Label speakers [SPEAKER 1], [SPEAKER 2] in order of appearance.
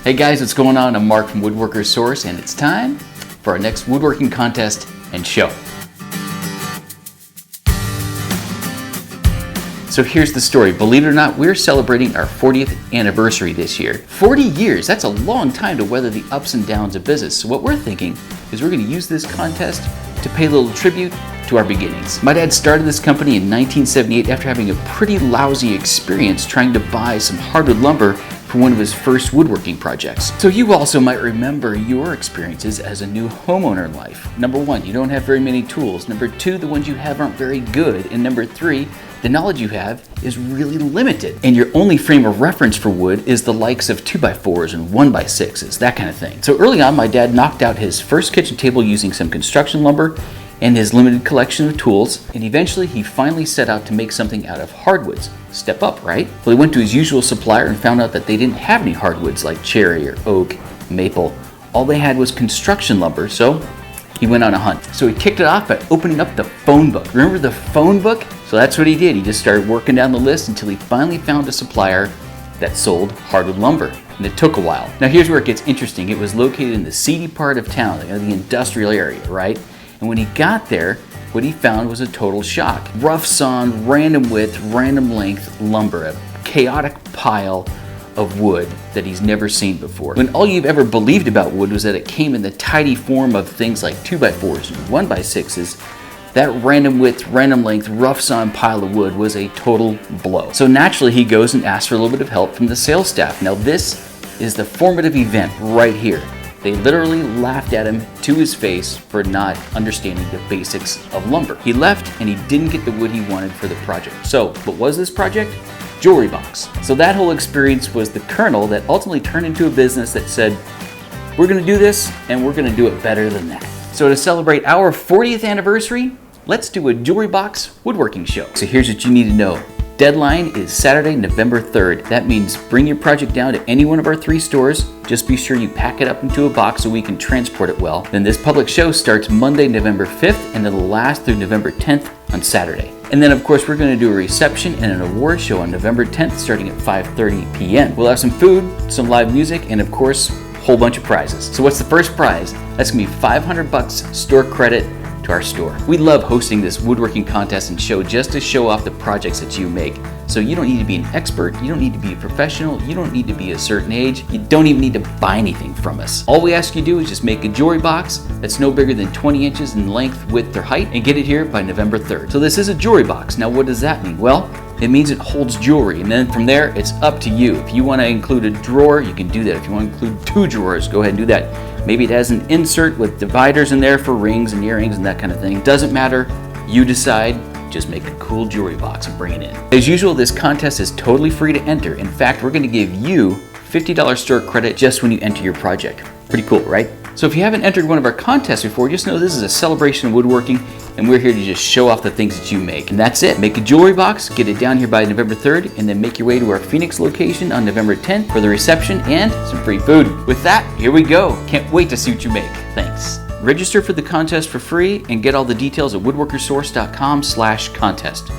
[SPEAKER 1] Hey guys, what's going on? I'm Mark from Woodworkers Source, and it's time for our next woodworking contest and show. So here's the story. Believe it or not, we're celebrating our 40th anniversary this year. 40 years, that's a long time to weather the ups and downs of business. So what we're thinking is we're gonna use this contest to pay a little tribute to our beginnings. My dad started this company in 1978 after having a pretty lousy experience trying to buy some hardwood lumber for one of his first woodworking projects. So you also might remember your experiences as a new homeowner in life. Number one, you don't have very many tools. Number two, the ones you have aren't very good. And number three, the knowledge you have is really limited. And your only frame of reference for wood is the likes of 2x4s and 1x6s, that kind of thing. So early on, my dad knocked out his first kitchen table using some construction lumber and his limited collection of tools, and eventually he finally set out to make something out of hardwoods. Step up, right? Well, he went to his usual supplier and found out that they didn't have any hardwoods like cherry or oak, maple. All they had was construction lumber, so he went on a hunt. So he kicked it off by opening up the phone book. Remember the phone book? So that's what he did. He just started working down the list until he finally found a supplier that sold hardwood lumber. And it took a while. Now here's where it gets interesting. It was located in the seedy part of town, the industrial area, right? And when he got there, what he found was a total shock. Rough sawn, random width, random length lumber, a chaotic pile of wood that he's never seen before. When all you've ever believed about wood was that it came in the tidy form of things like 2x4s and 1x6s, that random width, random length, rough sawn pile of wood was a total blow. So naturally he goes and asks for a little bit of help from the sales staff. Now this is the formative event right here. They literally laughed at him to his face for not understanding the basics of lumber. He left and he didn't get the wood he wanted for the project. So what was this project? Jewelry box. So that whole experience was the kernel that ultimately turned into a business that said, we're gonna do this and we're gonna do it better than that. So to celebrate our 40th anniversary, let's do a jewelry box woodworking show. So here's what you need to know. Deadline is Saturday, November 3rd. That means bring your project down to any one of our 3 stores. Just be sure you pack it up into a box so we can transport it well. Then this public show starts Monday, November 5th, and it'll last through November 10th on Saturday. And then of course we're gonna do a reception and an award show on November 10th starting at 5:30 p.m. We'll have some food, some live music, and of course, a whole bunch of prizes. So what's the first prize? That's gonna be $500 store credit to our store. We love hosting this woodworking contest and show just to show off the projects that you make. So you don't need to be an expert, you don't need to be a professional, you don't need to be a certain age, you don't even need to buy anything from us. All we ask you to do is just make a jewelry box that's no bigger than 20 inches in length, width, or height, and get it here by November 3rd. So this is a jewelry box. Now what does that mean? Well, it means it holds jewelry, and then from there, it's up to you. If you want to include a drawer, you can do that. If you want to include 2 drawers, go ahead and do that. Maybe it has an insert with dividers in there for rings and earrings and that kind of thing. Doesn't matter, you decide, just make a cool jewelry box and bring it in. As usual, this contest is totally free to enter. In fact, we're gonna give you $50 store credit just when you enter your project. Pretty cool, right? So if you haven't entered one of our contests before, just know this is a celebration of woodworking, and we're here to just show off the things that you make. And that's it. Make a jewelry box, get it down here by November 3rd, and then make your way to our Phoenix location on November 10th for the reception and some free food. With that, here we go. Can't wait to see what you make. Thanks. Register for the contest for free and get all the details at woodworkersource.com/contest.